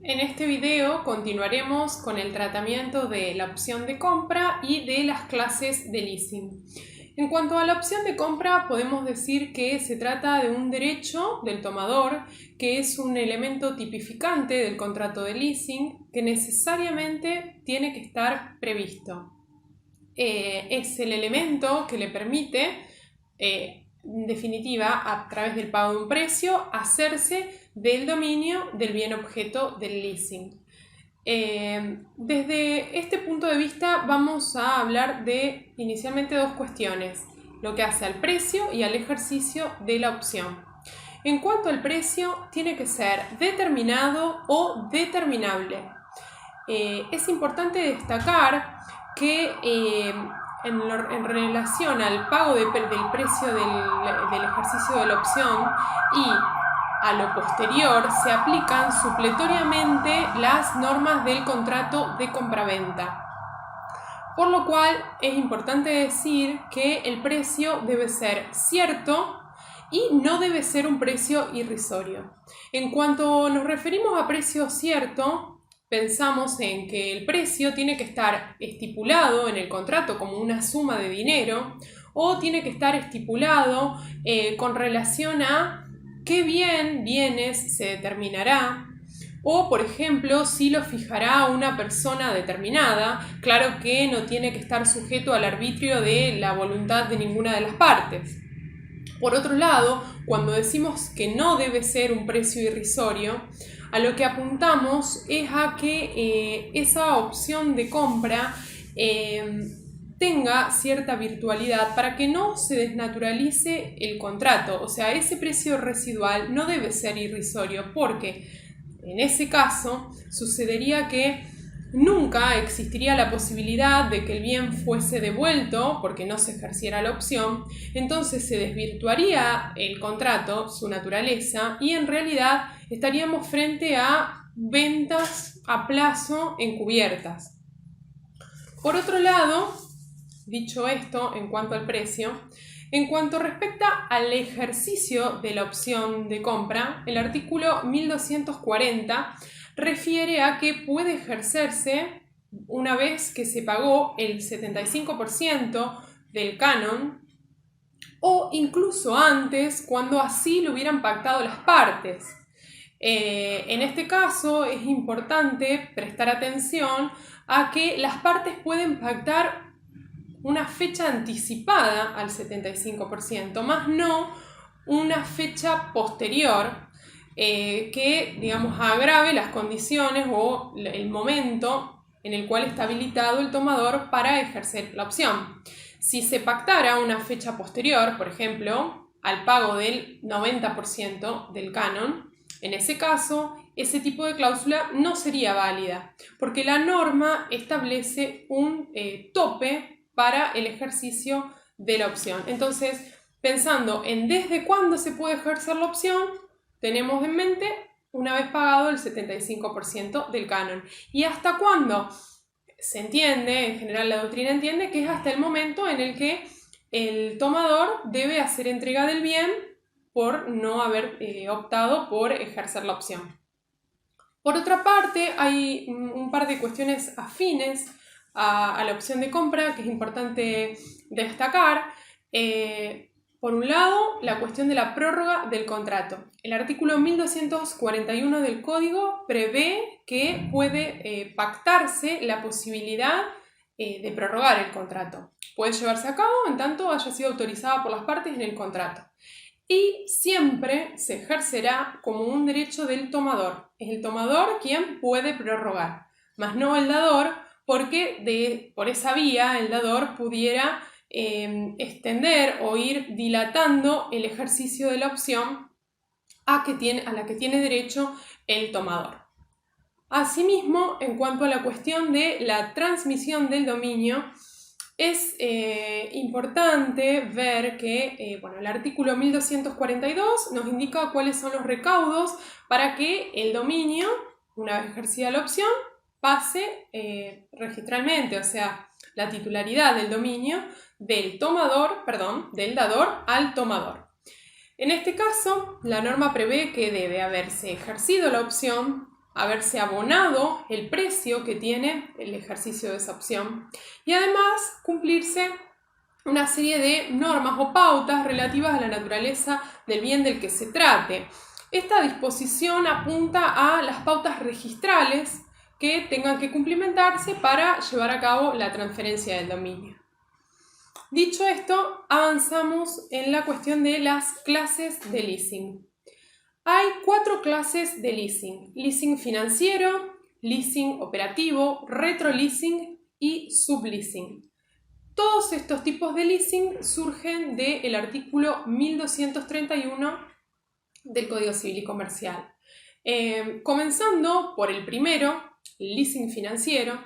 En este video continuaremos con el tratamiento de la opción de compra y de las clases de leasing. En cuanto a la opción de compra, podemos decir que se trata de un derecho del tomador, que es un elemento tipificante del contrato de leasing que necesariamente tiene que estar previsto. Es el elemento que le permite, en definitiva, a través del pago de un precio, hacerse del dominio del bien objeto del leasing. Desde este punto de vista vamos a hablar de inicialmente dos cuestiones, lo que hace al precio y al ejercicio de la opción. En cuanto al precio, tiene que ser determinado o determinable. Es importante destacar que en relación al pago del precio del ejercicio de la opción y a lo posterior se aplican supletoriamente las normas del contrato de compraventa. Por lo cual es importante decir que el precio debe ser cierto y no debe ser un precio irrisorio. En cuanto nos referimos a precio cierto, pensamos en que el precio tiene que estar estipulado en el contrato como una suma de dinero o tiene que estar estipulado con relación a qué bienes se determinará o, por ejemplo, si lo fijará una persona determinada. Claro que no tiene que estar sujeto al arbitrio de la voluntad de ninguna de las partes. Por otro lado, cuando decimos que no debe ser un precio irrisorio, a lo que apuntamos es a que esa opción de compra tenga cierta virtualidad para que no se desnaturalice el contrato. O sea, ese precio residual no debe ser irrisorio porque en ese caso sucedería que nunca existiría la posibilidad de que el bien fuese devuelto porque no se ejerciera la opción, entonces se desvirtuaría el contrato, su naturaleza, y en realidad estaríamos frente a ventas a plazo encubiertas. Por otro lado, dicho esto, en cuanto al precio, en cuanto respecta al ejercicio de la opción de compra, el artículo 1240 refiere a que puede ejercerse una vez que se pagó el 75% del canon o incluso antes cuando así lo hubieran pactado las partes. En este caso es importante prestar atención a que las partes pueden pactar una fecha anticipada al 75%, más no una fecha posterior que, digamos, agrave las condiciones o el momento en el cual está habilitado el tomador para ejercer la opción. Si se pactara una fecha posterior, por ejemplo, al pago del 90% del canon, en ese caso, ese tipo de cláusula no sería válida, porque la norma establece un tope para el ejercicio de la opción. Entonces, pensando en desde cuándo se puede ejercer la opción, tenemos en mente una vez pagado el 75% del canon. ¿Y hasta cuándo? Se entiende, en general la doctrina entiende que es hasta el momento en el que el tomador debe hacer entrega del bien por no haber optado por ejercer la opción. Por otra parte, hay un par de cuestiones afines a la opción de compra que es importante destacar. Por un lado, la cuestión de la prórroga del contrato. El artículo 1241 del Código prevé que puede pactarse la posibilidad de prorrogar el contrato. Puede llevarse a cabo en tanto haya sido autorizada por las partes en el contrato. Y siempre se ejercerá como un derecho del tomador. Es el tomador quien puede prorrogar, más no el dador, porque por esa vía el dador pudiera extender o ir dilatando el ejercicio de la opción a la que tiene derecho el tomador. Asimismo, en cuanto a la cuestión de la transmisión del dominio, es importante ver que el artículo 1242 nos indica cuáles son los recaudos para que el dominio, una vez ejercida la opción, pase registralmente, o sea, la titularidad del dominio del dador al tomador. En este caso, la norma prevé que debe haberse ejercido la opción haberse abonado el precio que tiene el ejercicio de esa opción y además cumplirse una serie de normas o pautas relativas a la naturaleza del bien del que se trate. Esta disposición apunta a las pautas registrales que tengan que cumplimentarse para llevar a cabo la transferencia del dominio. Dicho esto, avanzamos en la cuestión de las clases de leasing. Hay 4 clases de leasing: leasing financiero, leasing operativo, retroleasing y subleasing. Todos estos tipos de leasing surgen del artículo 1231 del Código Civil y Comercial. Comenzando por el primero, el leasing financiero.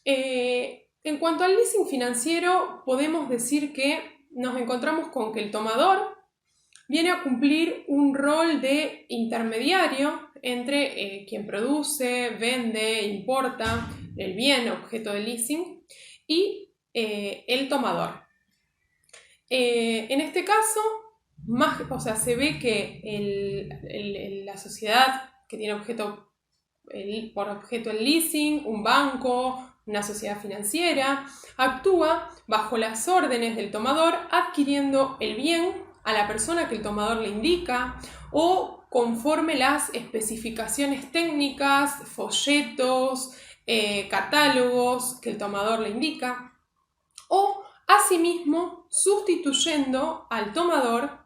En cuanto al leasing financiero, podemos decir que nos encontramos con que el tomador viene a cumplir un rol de intermediario entre quien produce, vende, importa el bien objeto de leasing y el tomador. En este caso, se ve que la sociedad que tiene por objeto el leasing, un banco, una sociedad financiera, actúa bajo las órdenes del tomador adquiriendo el bien a la persona que el tomador le indica o conforme las especificaciones técnicas, folletos, catálogos que el tomador le indica, o asimismo sustituyendo al tomador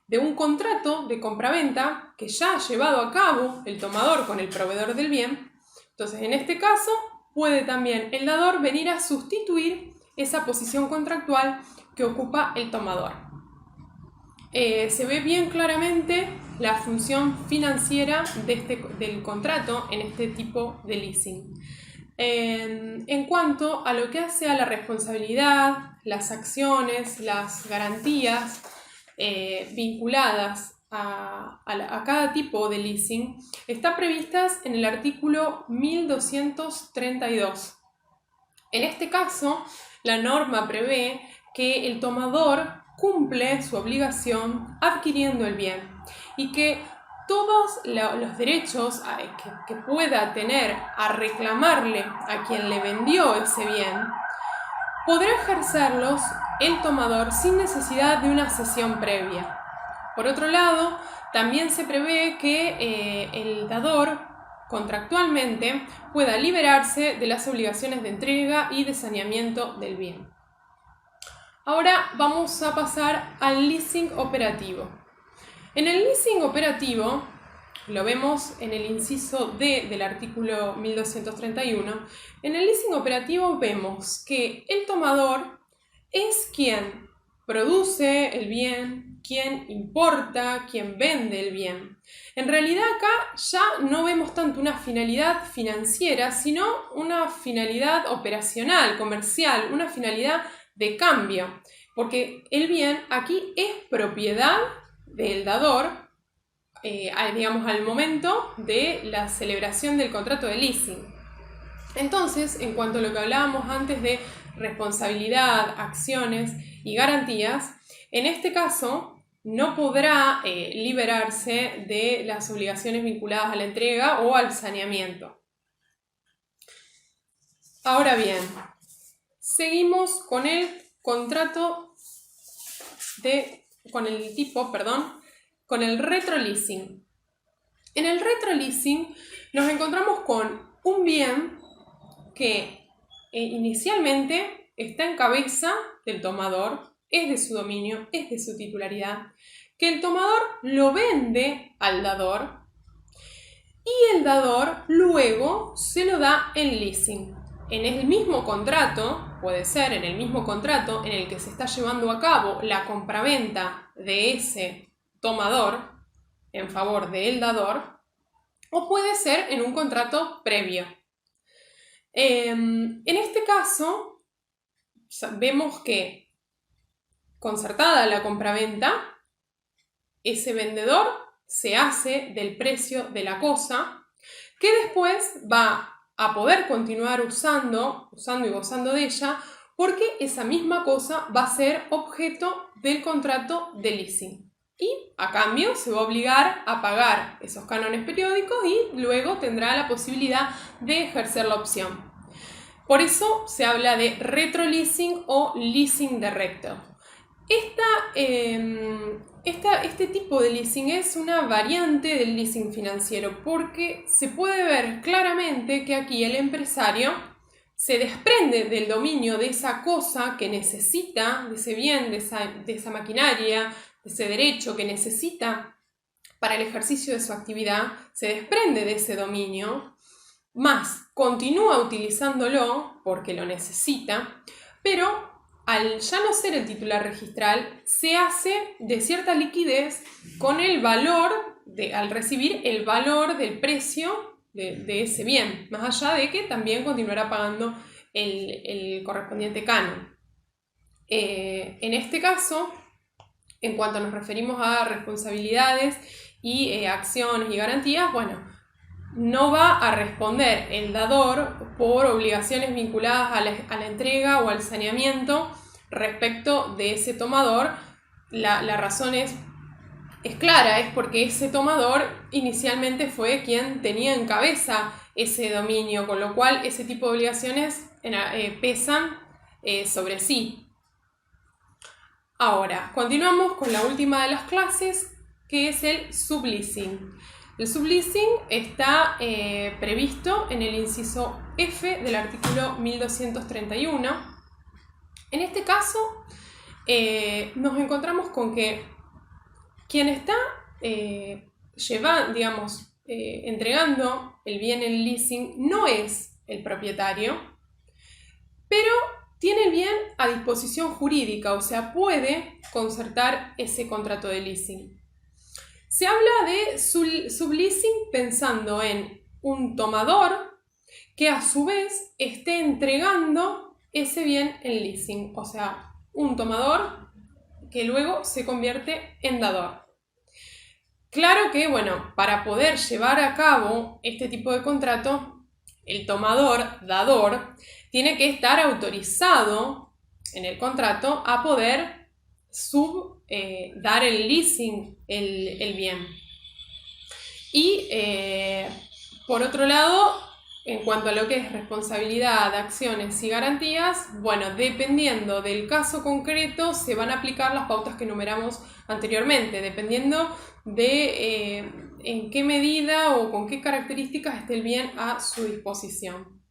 de un contrato de compraventa que ya ha llevado a cabo el tomador con el proveedor del bien. Entonces, en este caso, puede también el dador venir a sustituir esa posición contractual que ocupa el tomador. Se ve bien claramente la función financiera del contrato en este tipo de leasing. En cuanto a lo que hace a la responsabilidad, las acciones, las garantías vinculadas a cada tipo de leasing, están previstas en el artículo 1232. En este caso, la norma prevé que el tomador cumple su obligación adquiriendo el bien y que todos los derechos que pueda tener a reclamarle a quien le vendió ese bien, podrá ejercerlos el tomador sin necesidad de una cesión previa. Por otro lado, también se prevé que el dador contractualmente pueda liberarse de las obligaciones de entrega y de saneamiento del bien. Ahora vamos a pasar al leasing operativo. En el leasing operativo, lo vemos en el inciso D del artículo 1231, en el leasing operativo vemos que el tomador es quien produce el bien, quien importa, quien vende el bien. En realidad acá ya no vemos tanto una finalidad financiera, sino una finalidad operacional, comercial, una finalidad de cambio, porque el bien aquí es propiedad del dador, digamos al momento de la celebración del contrato de leasing. Entonces, en cuanto a lo que hablábamos antes de responsabilidad, acciones y garantías, en este caso no podrá liberarse de las obligaciones vinculadas a la entrega o al saneamiento. Ahora bien, seguimos con el con el retroleasing. En el retroleasing nos encontramos con un bien que inicialmente está en cabeza del tomador, es de su dominio, es de su titularidad, que el tomador lo vende al dador y el dador luego se lo da en leasing. En el mismo contrato, puede ser en el mismo contrato en el que se está llevando a cabo la compraventa de ese tomador en favor del dador, o puede ser en un contrato previo. En este caso, vemos que concertada la compraventa, ese vendedor se hace del precio de la cosa, que después va a poder continuar usando y gozando de ella, porque esa misma cosa va a ser objeto del contrato de leasing. y a cambio se va a obligar a pagar esos cánones periódicos y luego tendrá la posibilidad de ejercer la opción. Por eso se habla de retroleasing o leasing directo. Este tipo de leasing es una variante del leasing financiero porque se puede ver claramente que aquí el empresario se desprende del dominio de esa cosa que necesita, de ese bien, de esa maquinaria, de ese derecho que necesita para el ejercicio de su actividad, se desprende de ese dominio, más continúa utilizándolo porque lo necesita, pero al ya no ser el titular registral, se hace de cierta liquidez con el valor, al recibir el valor del precio de ese bien, más allá de que también continuará pagando el correspondiente canon. En este caso, en cuanto nos referimos a responsabilidades y acciones y garantías, bueno, no va a responder el dador por obligaciones vinculadas a la entrega o al saneamiento respecto de ese tomador. La razón es clara, es porque ese tomador inicialmente fue quien tenía en cabeza ese dominio, con lo cual ese tipo de obligaciones pesan sobre sí. Ahora, continuamos con la última de las clases, que es el subleasing. El subleasing está previsto en el inciso F del artículo 1231. En este caso, nos encontramos con que quien está entregando el bien en leasing no es el propietario, pero tiene el bien a disposición jurídica, o sea, puede concertar ese contrato de leasing. Se habla de subleasing pensando en un tomador que a su vez esté entregando ese bien en leasing, o sea, un tomador que luego se convierte en dador. Claro que, bueno, para poder llevar a cabo este tipo de contrato, el tomador, dador, tiene que estar autorizado en el contrato a poder dar el leasing, el bien. Y por otro lado, en cuanto a lo que es responsabilidad, acciones y garantías, bueno, dependiendo del caso concreto se van a aplicar las pautas que enumeramos anteriormente, dependiendo de en qué medida o con qué características esté el bien a su disposición.